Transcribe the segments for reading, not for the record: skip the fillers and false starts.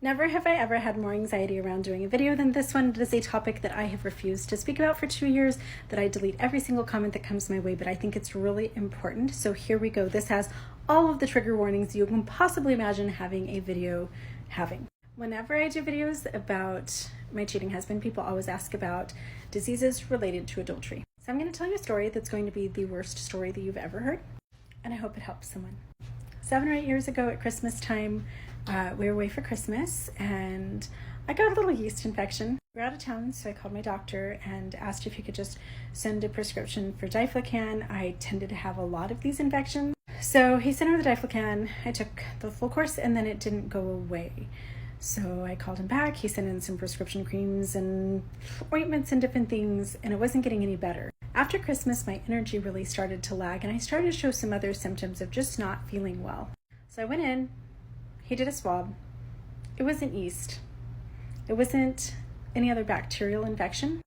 Never have I ever had more anxiety around doing a video than this one. It is a topic that I have refused to speak about for 2 years, that I delete every single comment that comes my way, but I think it's really important. So here we go. This has all of the trigger warnings you can possibly imagine having a video having. Whenever I do videos about my cheating husband, people always ask about diseases related to adultery. So I'm going to tell you a story that's going to be the worst story that you've ever heard, and I hope it helps someone. 7 or 8 years ago at Christmas time, we were away for Christmas and I got a little yeast infection. We were out of town, so I called my doctor and asked if he could just send a prescription for Diflucan. I tended to have a lot of these infections. So he sent over the Diflucan. I took the full course and then it didn't go away. So I called him back. He sent in some prescription creams and ointments and different things, and it wasn't getting any better. After Christmas, my energy really started to lag and I started to show some other symptoms of just not feeling well. So I went in. He did a swab. It wasn't yeast. It wasn't any other bacterial infection.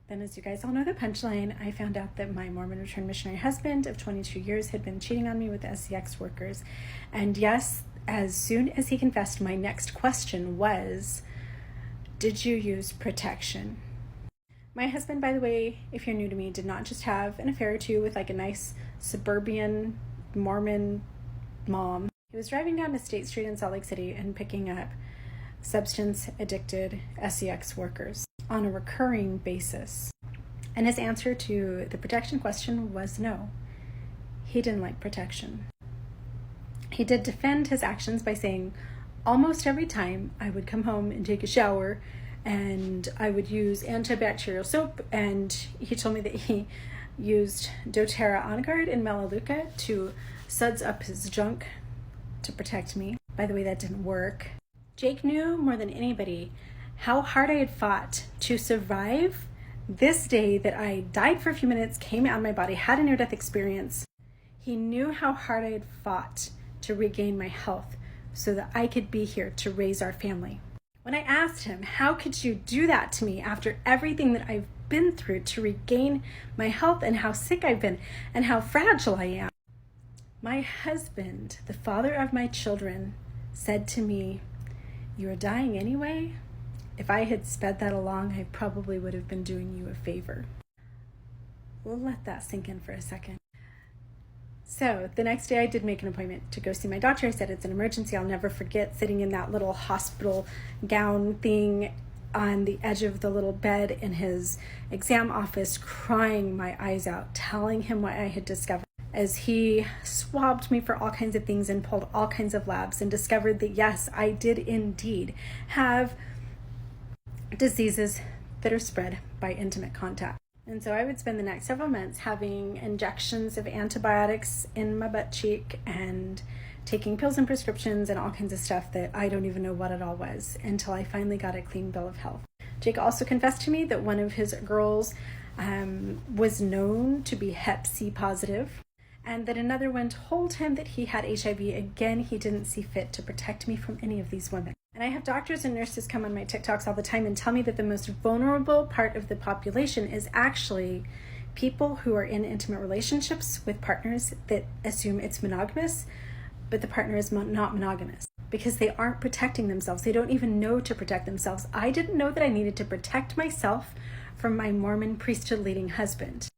Then, as you guys all know the punchline, I found out that my Mormon returned missionary husband of 22 years had been cheating on me with SCX workers. And yes, as soon as he confessed, my next question was, did you use protection? My husband, by the way, if you're new to me, did not just have an affair or two with like a nice suburban Mormon mom. He was driving down to State Street in Salt Lake City and picking up substance-addicted SCX workers on a recurring basis. And his answer to the protection question was no. He didn't like protection. He did defend his actions by saying, almost every time I would come home and take a shower and I would use antibacterial soap, and he told me that he used doTERRA On Guard and Melaleuca to suds up his junk to protect me. By the way, that didn't work. Jake knew more than anybody how hard I had fought to survive this day that I died for a few minutes, came out of my body, had a near-death experience. He knew how hard I had fought to regain my health so that I could be here to raise our family. When I asked him, how could you do that to me after everything that I've been through to regain my health and how sick I've been and how fragile I am? My husband, the father of my children, said to me, you are dying anyway? If I had sped that along, I probably would have been doing you a favor. We'll let that sink in for a second. So the next day I did make an appointment to go see my doctor. I said, it's an emergency. I'll never forget sitting in that little hospital gown thing on the edge of the little bed in his exam office, crying my eyes out, telling him what I had discovered, as he swabbed me for all kinds of things and pulled all kinds of labs and discovered that yes, I did indeed have diseases that are spread by intimate contact. And so I would spend the next several months having injections of antibiotics in my butt cheek and taking pills and prescriptions and all kinds of stuff that I don't even know what it all was until I finally got a clean bill of health. Jake also confessed to me that one of his girls was known to be Hep C positive, and that another one told him that he had HIV. Again, he didn't see fit to protect me from any of these women. And I have doctors and nurses come on my TikToks all the time and tell me that the most vulnerable part of the population is actually people who are in intimate relationships with partners that assume it's monogamous, but the partner is not monogamous because they aren't protecting themselves. They don't even know to protect themselves. I didn't know that I needed to protect myself from my Mormon priesthood-leading husband.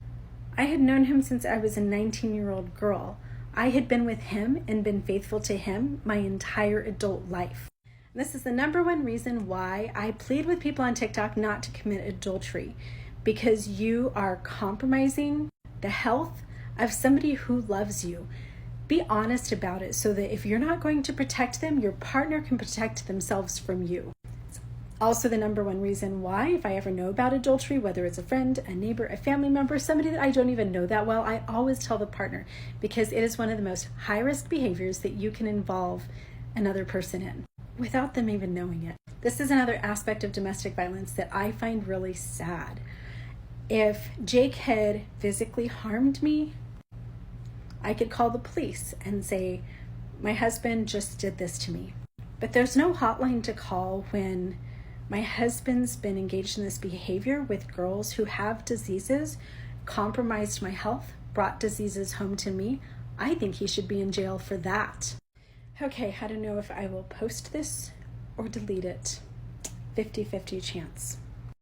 I had known him since I was a 19-year-old girl. I had been with him and been faithful to him my entire adult life. This is the number one reason why I plead with people on TikTok not to commit adultery, because you are compromising the health of somebody who loves you. Be honest about it so that if you're not going to protect them, your partner can protect themselves from you. It's also the number one reason why, if I ever know about adultery, whether it's a friend, a neighbor, a family member, somebody that I don't even know that well, I always tell the partner, because it is one of the most high-risk behaviors that you can involve another person in without them even knowing it. This is another aspect of domestic violence that I find really sad. If Jake had physically harmed me, I could call the police and say, my husband just did this to me. But there's no hotline to call when My husband's been engaged in this behavior with girls who have diseases, compromised my health, brought diseases home to me. I think he should be in jail for that. Okay, I don't know if I will post this or delete it. 50-50 chance.